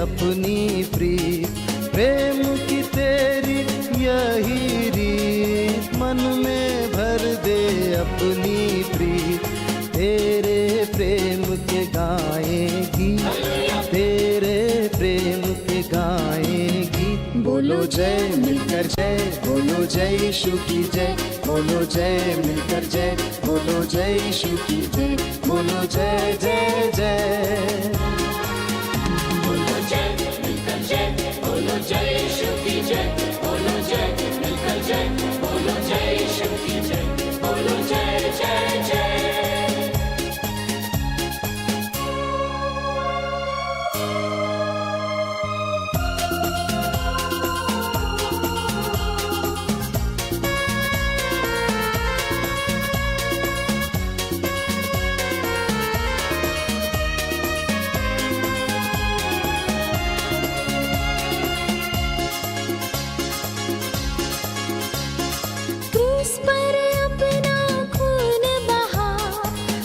अपनी प्रीत, प्रेम की तेरी यही रीत, मन में भर दे अपनी प्रीत। तेरे प्रेम के गाएगी, तेरे प्रेम के गाएगी। बोलो जय मिलकर जय, बोलो जय यीशु की जय, बोलो जय मिलकर जय, बोलो जय यीशु की जय, बोलो जय जय जय। बोलो जय मिलकर जय, बोलो जय यीशु की जय, बोलो जय मिलकर जय, बोलो जय यीशु की जय, बोलो जय जय जय। क्रूस पर अपना खून बहा,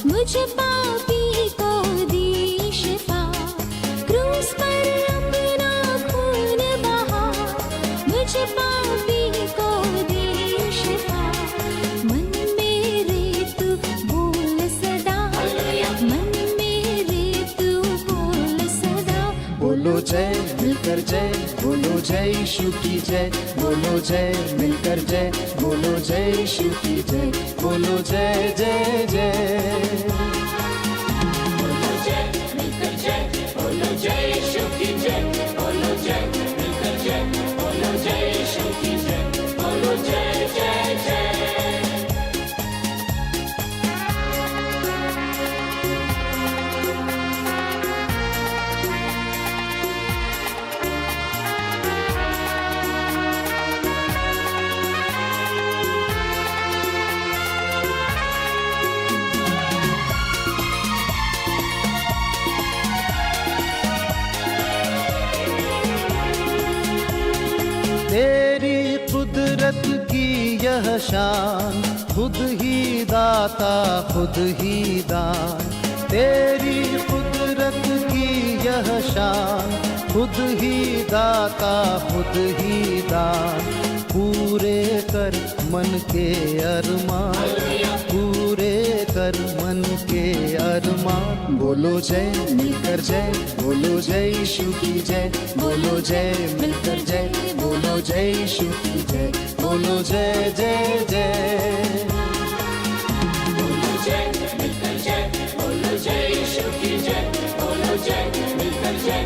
मुझ पापी को दी शिफा। क्रूस पर अपना खून बहा, मुझ पापी को दी शिफा। मन मेरे तू बोल सदा, मन मेरे तू बोल सदा। बोलो जय मिलकर जय, बोलो जय यीशु की जय, बोलो जय मिलकर जय, बोलो जय यीशु की जय, बोलो जय जय जय। बोलो जय मिलकर जय, बोलो जय यीशु की जय, बोलो जय मिलकर जय, बोलो जय यीशु की जय, बोलो जय जय जय। तेरी कुदरत की यह शान, खुद ही दाता खुद ही दान। तेरी कुदरत की यह शान, खुद ही दाता खुद ही दान। पूरे कर मन के अरमान, पूरे कर मन के अरमान। बोलो जय मिलकर जय, बोलो जय यीशु की जय, बोलो जय मिलकर जय, बोलो जय यीशु की जय, बोलो जय जय जय। बोलो जय मिलकर जय, बोलो जय यीशु की जय, बोलो जय मिलकर जय।